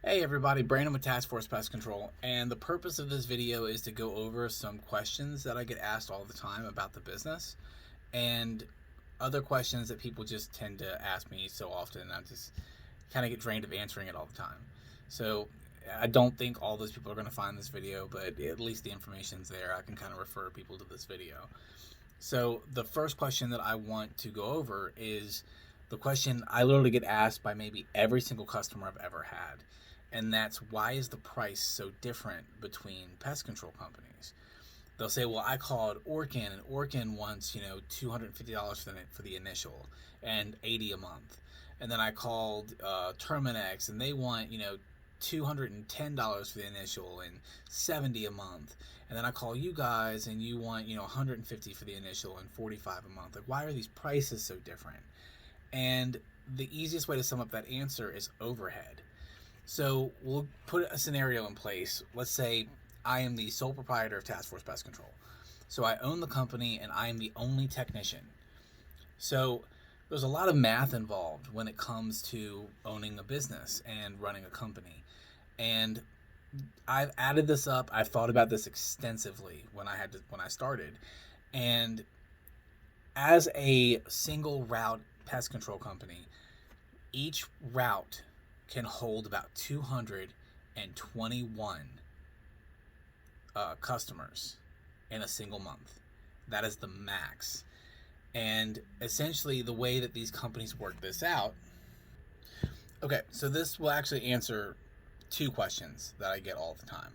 Hey everybody, Brandon with Task Force Pest Control, and the purpose of this video is to go over some questions that I get asked all the time about the business and other questions that people just tend to ask me so often. I just kind of get drained of answering it all the time. So I don't think all those people are going to find this video, but at least the information's there. I can kind of refer people to this video. So the first question that I want to go over is the question I literally get asked by maybe every single customer I've ever had. And that's, why is the price so different between pest control companies? They'll say, well, I called Orkin, and Orkin wants, $250 for the initial and $80 a month. And then I called Terminex, and they want, $210 for the initial and $70 a month. And then I call you guys, and you want, $150 for the initial and $45 a month. Like, why are these prices so different? And the easiest way to sum up that answer is overhead. So we'll put a scenario in place. Let's say I am the sole proprietor of Task Force Pest Control. So I own the company and I am the only technician. So there's a lot of math involved when it comes to owning a business and running a company. And I've added this up. I've thought about this extensively when I started. And as a single route pest control company, each route can hold about 221 customers in a single month. That is the max. And essentially the way that these companies work this out. Okay, so this will actually answer two questions that I get all the time.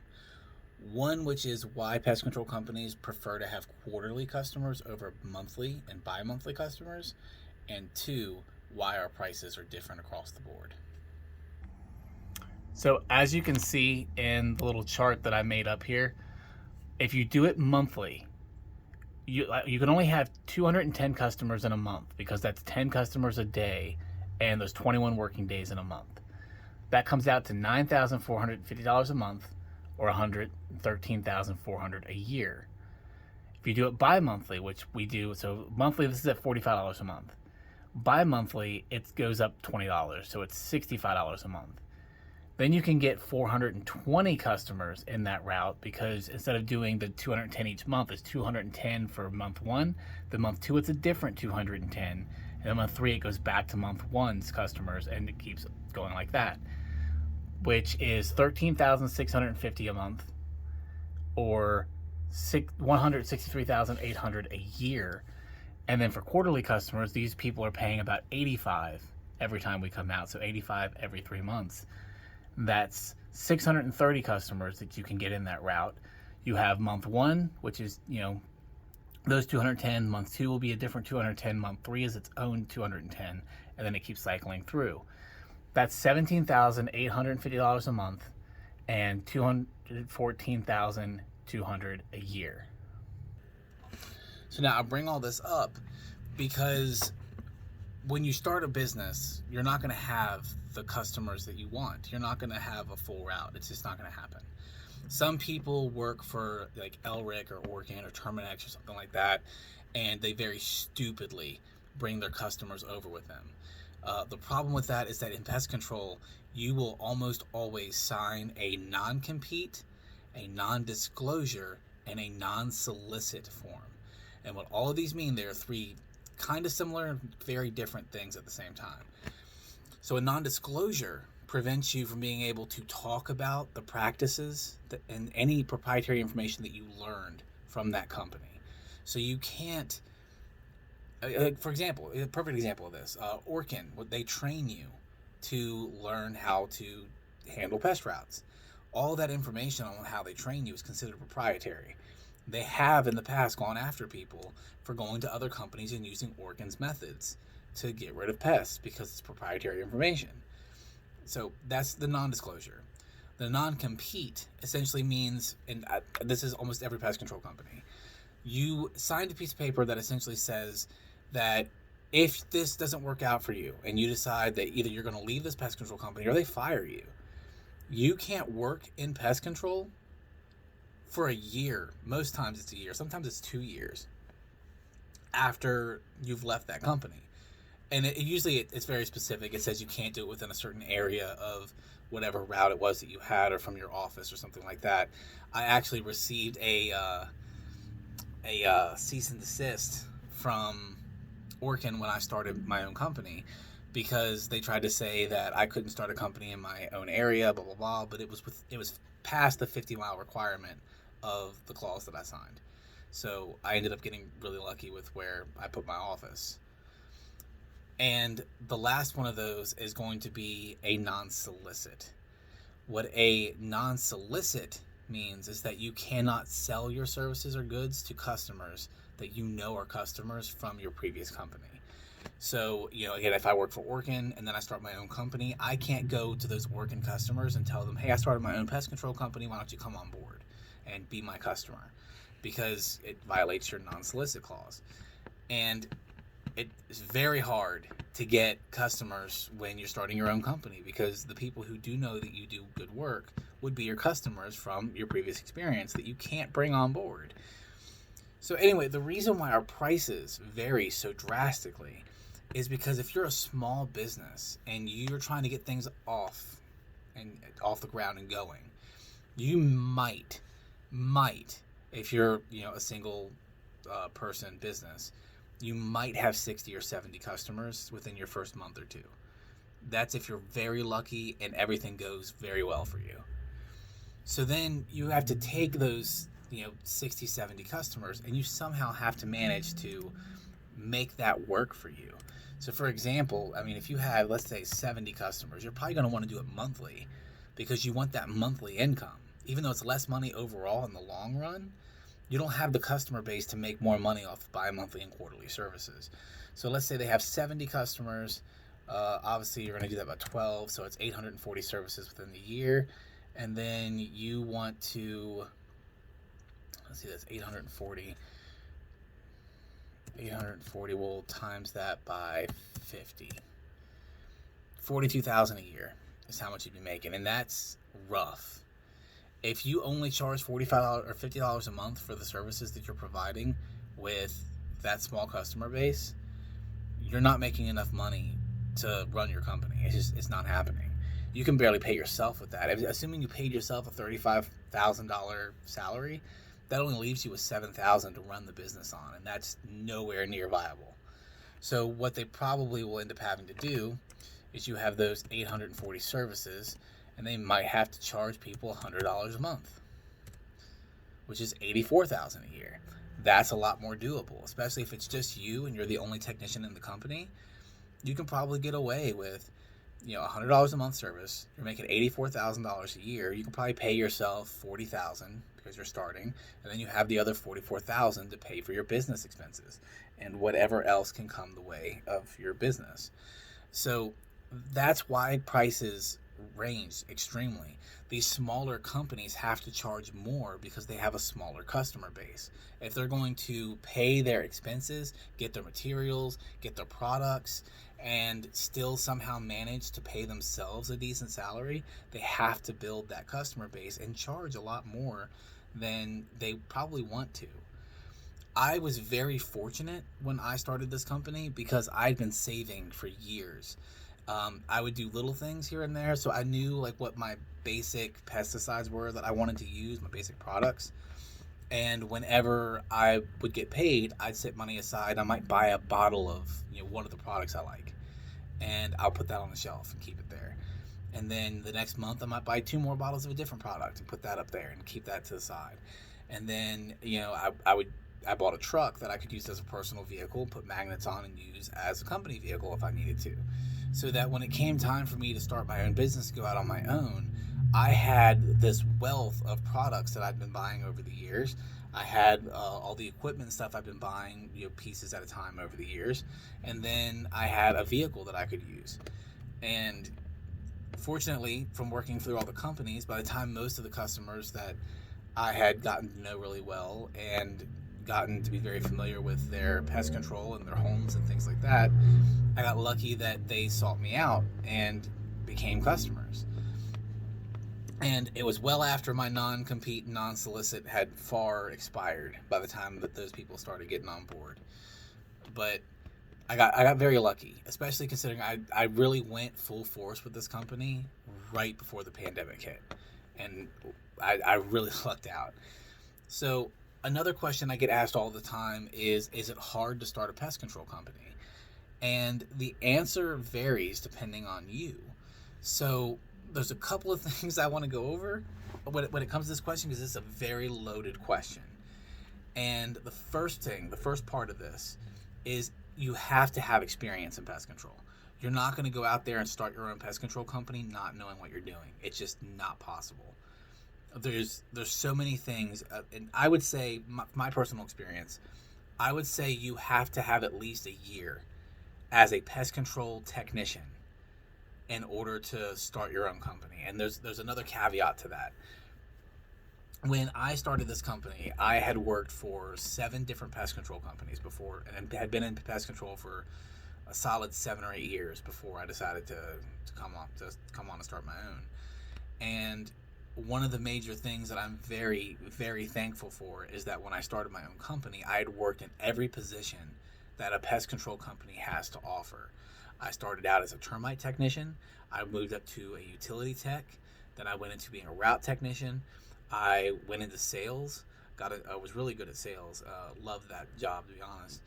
One, which is why pest control companies prefer to have quarterly customers over monthly and bi-monthly customers. And two, why our prices are different across the board. So as you can see in the little chart that I made up here, if you do it monthly, you can only have 210 customers in a month, because that's 10 customers a day and there's 21 working days in a month. That comes out to $9,450 a month, or $113,400 a year. If you do it bi-monthly, which we do, so monthly this is at $45 a month. Bi-monthly it goes up $20, so it's $65 a month. Then you can get 420 customers in that route, because instead of doing the 210 each month, it's 210 for month one. Then month two, it's a different 210. And then month three, it goes back to month one's customers, and it keeps going like that, which is $13,650 a month, or $163,800 a year. And then for quarterly customers, these people are paying about $85 every time we come out, so $85 every 3 months. That's 630 customers that you can get in that route. You have month one, which is, those 210. Month two will be a different 210. Month three is its own 210. And then it keeps cycling through. That's $17,850 a month and $214,200 a year. So now I bring all this up because when you start a business, you're not going to have the customers that you want. You're not going to have a full route. It's just not going to happen. Some people work for like Elric or Orkin or Terminex or something like that, and they very stupidly bring their customers over with them. The problem with that is that in pest control, you will almost always sign a non-compete, a non-disclosure, and a non-solicit form. And what all of these mean, there are three kind of similar and very different things at the same time. So a non-disclosure prevents you from being able to talk about the practices and any proprietary information that you learned from that company. So you can't, for example, a perfect example of this, Orkin, they train you to learn how to handle pest routes. All that information on how they train you is considered proprietary. They have in the past gone after people for going to other companies and using Orkin's methods to get rid of pests because it's proprietary information. So that's the non-disclosure. The non-compete essentially means, and this is almost every pest control company, you signed a piece of paper that essentially says that if this doesn't work out for you and you decide that either you're going to leave this pest control company or they fire you, you can't work in pest control for a year. Most times it's a year. Sometimes it's 2 years after you've left that company. And usually it's very specific. It says you can't do it within a certain area of whatever route it was that you had, or from your office or something like that. I actually received a cease and desist from Orkin when I started my own company, because they tried to say that I couldn't start a company in my own area, blah blah blah. But it was past the 50-mile requirement of the clause that I signed. So I ended up getting really lucky with where I put my office. And the last one of those is going to be a non-solicit. What a non-solicit means is that you cannot sell your services or goods to customers that you know are customers from your previous company. So, again, if I work for Orkin and then I start my own company, I can't go to those Orkin customers and tell them, hey, I started my own pest control company, why don't you come on board and be my customer? Because it violates your non-solicit clause. And it's very hard to get customers when you're starting your own company, because the people who do know that you do good work would be your customers from your previous experience that you can't bring on board. So anyway, the reason why our prices vary so drastically is because if you're a small business and you're trying to get things off the ground and going, you might, if you're a single person business, you might have 60 or 70 customers within your first month or two. That's if you're very lucky and everything goes very well for you. So then you have to take those 60, 70 customers, and you somehow have to manage to make that work for you. So for example, if you have, let's say, 70 customers, you're probably going to want to do it monthly, because you want that monthly income. Even though it's less money overall in the long run, you don't have the customer base to make more money off of bi-monthly and quarterly services. So let's say they have 70 customers. Obviously, you're going to do that by 12, so it's 840 services within the year. And then you want to, let's see, that's 840. 840, we'll times that by 50. 42,000 a year is how much you'd be making, and that's rough. If you only charge $45 or $50 a month for the services that you're providing with that small customer base, you're not making enough money to run your company. It's not happening. You can barely pay yourself with that. Assuming you paid yourself a $35,000 salary, that only leaves you with $7,000 to run the business on, and that's nowhere near viable. So what they probably will end up having to do is you have those 840 services, and they might have to charge people $100 a month, which is $84,000 a year. That's a lot more doable, especially if it's just you and you're the only technician in the company. You can probably get away with $100 a month service. You're making $84,000 a year. You can probably pay yourself $40,000 because you're starting, and then you have the other $44,000 to pay for your business expenses and whatever else can come the way of your business. So that's why prices range extremely. These smaller companies have to charge more because they have a smaller customer base. If they're going to pay their expenses, get their materials, get their products, and still somehow manage to pay themselves a decent salary, they have to build that customer base and charge a lot more than they probably want to. I was very fortunate when I started this company because I'd been saving for years. I would do little things here and there, so I knew what my basic pesticides were that I wanted to use, my basic products. And whenever I would get paid, I'd set money aside. I might buy a bottle of one of the products I like, and I'll put that on the shelf and keep it there. And then the next month, I might buy 2 more bottles of a different product and put that up there and keep that to the side. And then I bought a truck that I could use as a personal vehicle, put magnets on, and use as a company vehicle if I needed to. So that when it came time for me to start my own business, go out on my own, I had this wealth of products that I'd been buying over the years. I had all the equipment and stuff I've been buying, pieces at a time over the years. And then I had a vehicle that I could use. And fortunately, from working through all the companies, by the time most of the customers that I had gotten to know really well and gotten to be very familiar with their pest control and their homes and things like that, I got lucky that they sought me out and became customers. And it was well after my non-compete and non-solicit had far expired by the time that those people started getting on board. But I got very lucky, especially considering I really went full force with this company right before the pandemic hit, and I really lucked out. So another question I get asked all the time is it hard to start a pest control company? And the answer varies depending on you. So there's a couple of things I want to go over when it comes to this question, because it's a very loaded question. And the first part of this is you have to have experience in pest control. You're not going to go out there and start your own pest control company not knowing what you're doing. It's just not possible. There's so many things, and I would say my personal experience, I would say you have to have at least a year as a pest control technician in order to start your own company. And there's another caveat to that. When I started this company, I had worked for 7 different pest control companies before, and had been in pest control for a solid 7 or 8 years before I decided to come on and start my own. And one of the major things that I'm very, very thankful for is that when I started my own company, I had worked in every position that a pest control company has to offer. I started out as a termite technician. I moved up to a utility tech. Then I went into being a route technician. I went into sales. I was really good at sales. Loved that job, to be honest.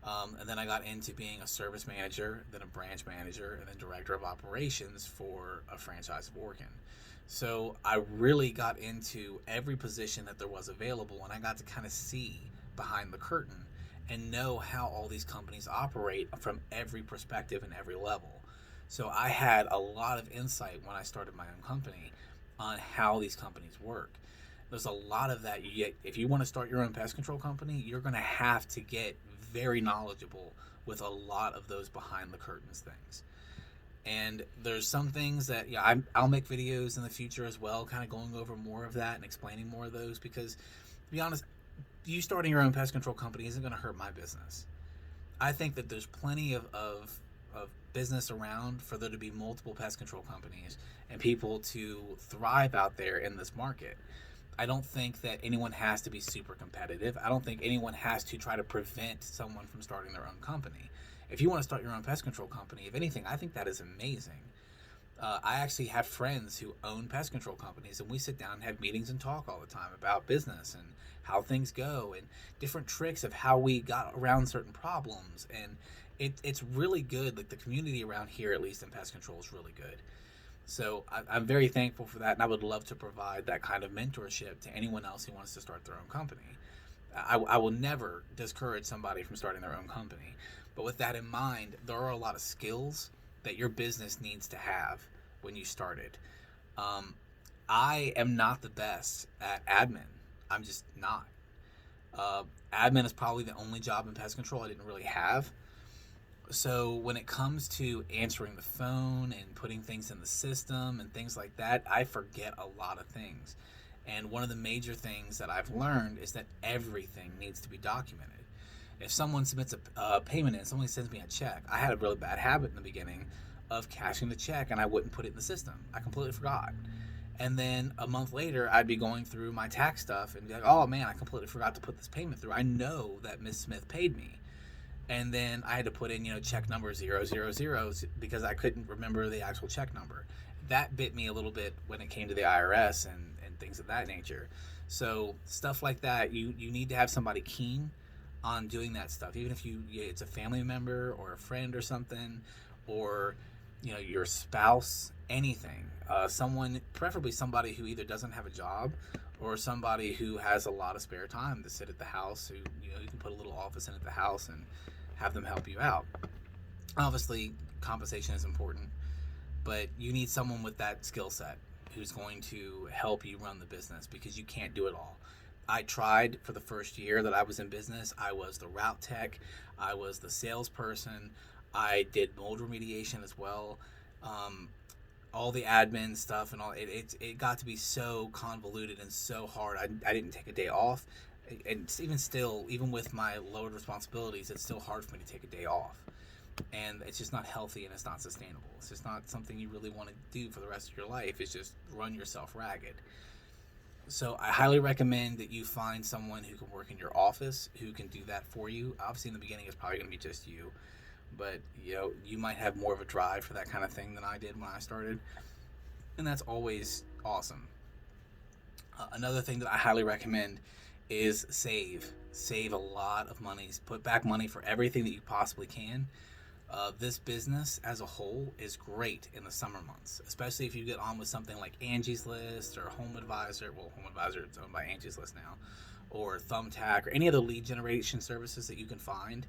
And then I got into being a service manager, then a branch manager, and then director of operations for a franchise of Oregon. So I really got into every position that there was available, and I got to kind of see behind the curtain and know how all these companies operate from every perspective and every level. So I had a lot of insight when I started my own company on how these companies work. There's a lot of that. If you want to start your own pest control company, you're going to have to get very knowledgeable with a lot of those behind the curtains things. And there's some things that I'll make videos in the future as well, kind of going over more of that and explaining more of those, because to be honest, you starting your own pest control company isn't going to hurt my business. I think that there's plenty of business around for there to be multiple pest control companies and people to thrive out there in this market. I don't think that anyone has to be super competitive. I don't think anyone has to try to prevent someone from starting their own company. If you want to start your own pest control company, if anything, I think that is amazing. I actually have friends who own pest control companies, and we sit down and have meetings and talk all the time about business and how things go and different tricks of how we got around certain problems. And it's really good. Like, the community around here, at least in pest control, is really good. So I'm very thankful for that, and I would love to provide that kind of mentorship to anyone else who wants to start their own company. I will never discourage somebody from starting their own company. But with that in mind, there are a lot of skills that your business needs to have when you start it. I am not the best at admin. I'm just not. Admin is probably the only job in pest control I didn't really have. So when it comes to answering the phone and putting things in the system and things like that, I forget a lot of things. And one of the major things that I've learned is that everything needs to be documented. If someone submits a payment in, someone sends me a check, I had a really bad habit in the beginning of cashing the check, and I wouldn't put it in the system. I completely forgot. And then a month later, I'd be going through my tax stuff and be like, oh man, I completely forgot to put this payment through. I know that Miss Smith paid me. And then I had to put in, check number 000 because I couldn't remember the actual check number. That bit me a little bit when it came to the IRS and things of that nature. So stuff like that, you need to have somebody keen on doing that stuff. Even if it's a family member or a friend or something, or your spouse, anything. Someone, preferably somebody who either doesn't have a job or somebody who has a lot of spare time to sit at the house, who you can put a little office in at the house and have them help you out. Obviously, compensation is important, but you need someone with that skill set who's going to help you run the business, because you can't do it all. I tried for the first year that I was in business. I was the route tech, I was the salesperson, I did mold remediation as well. All the admin stuff and all, it got to be so convoluted and so hard. I didn't take a day off, and even with my lowered responsibilities, it's still hard for me to take a day off, and it's just not healthy and it's not sustainable. It's just not something you really want to do for the rest of your life. It's just run yourself ragged. So I highly recommend that you find someone who can work in your office, who can do that for you. Obviously in the beginning it's probably going to be just you, but you might have more of a drive for that kind of thing than I did when I started, and that's always awesome. Another thing that I highly recommend is save a lot of money. Put back money for everything that you possibly can. This business as a whole is great in the summer months, especially if you get on with something like Angie's List or Home Advisor. Well, Home Advisor is owned by Angie's List now, or Thumbtack, or any of the lead generation services that you can find.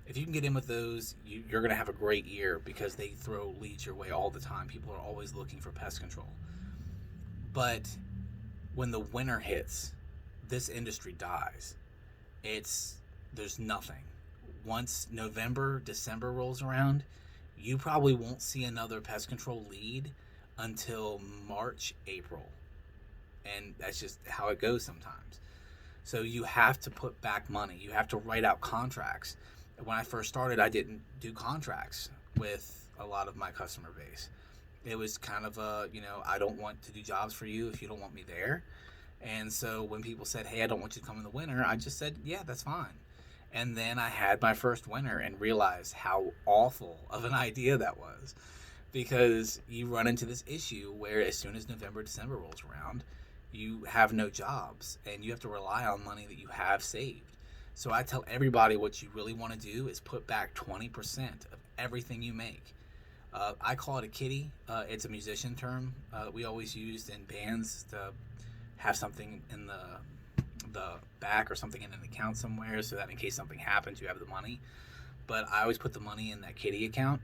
If you can get in with those, you're going to have a great year because they throw leads your way all the time. People are always looking for pest control. But when the winter hits, this industry dies. There's nothing. Once November, December rolls around, you probably won't see another pest control lead until March, April. And that's just how it goes sometimes. So you have to put back money. You have to write out contracts. When I first started, I didn't do contracts with a lot of my customer base. It was kind of I don't want to do jobs for you if you don't want me there. And so when people said, hey, I don't want you to come in the winter, I just said, yeah, that's fine. And then I had my first winter and realized how awful of an idea that was, because you run into this issue where as soon as November, December rolls around, you have no jobs and you have to rely on money that you have saved. So I tell everybody what you really want to do is put back 20% of everything you make. I call it a kitty. It's a musician term we always used in bands to have something in the back or something in an account somewhere so that in case something happens, you have the money. But I always put the money in that kitty account.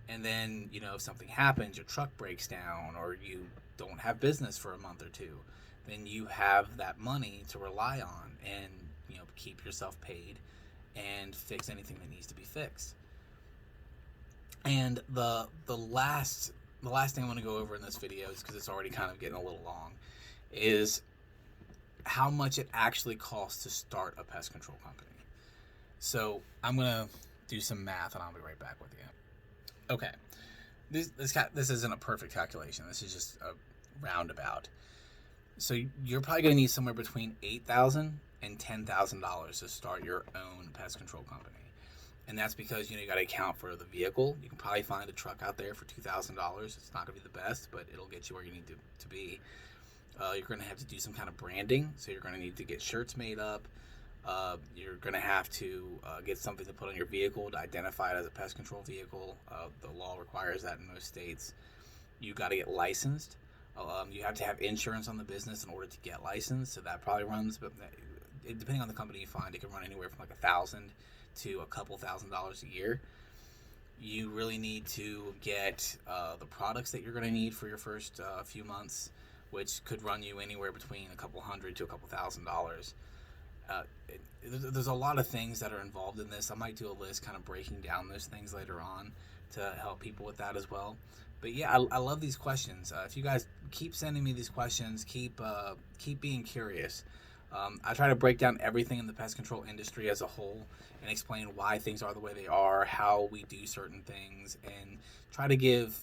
And then, if something happens, your truck breaks down or you don't have business for a month or two, then you have that money to rely on and, keep yourself paid and fix anything that needs to be fixed. And the last thing I want to go over in this video is, because it's already kind of getting a little long, is how much it actually costs to start a pest control company. So I'm going to do some math and I'll be right back with you. Okay. This isn't a perfect calculation. This is just a roundabout. So you're probably going to need somewhere between $8,000 and $10,000 to start your own pest control company. And that's because, you got to account for the vehicle. You can probably find a truck out there for $2,000. It's not going to be the best, but it'll get you where you need to be. You're going to have to do some kind of branding. So you're going to need to get shirts made up. You're going to have to get something to put on your vehicle to identify it as a pest control vehicle. The law requires that in most states. You got to get licensed. You have to have insurance on the business in order to get licensed. So that probably runs, but depending on the company you find, it can run anywhere from like $1,000 to a couple $1,000s a year. You really need to get the products that you're going to need for your first few months, which could run you anywhere between a couple $100 to a couple $1,000s. There's a lot of things that are involved in this. I might do a list kind of breaking down those things later on to help people with that as well. But yeah, I love these questions. If you guys keep sending me these questions, keep being curious. I try to break down everything in the pest control industry as a whole and explain why things are the way they are, how we do certain things, and try to give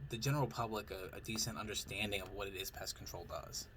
the general public a decent understanding of what it is pest control does.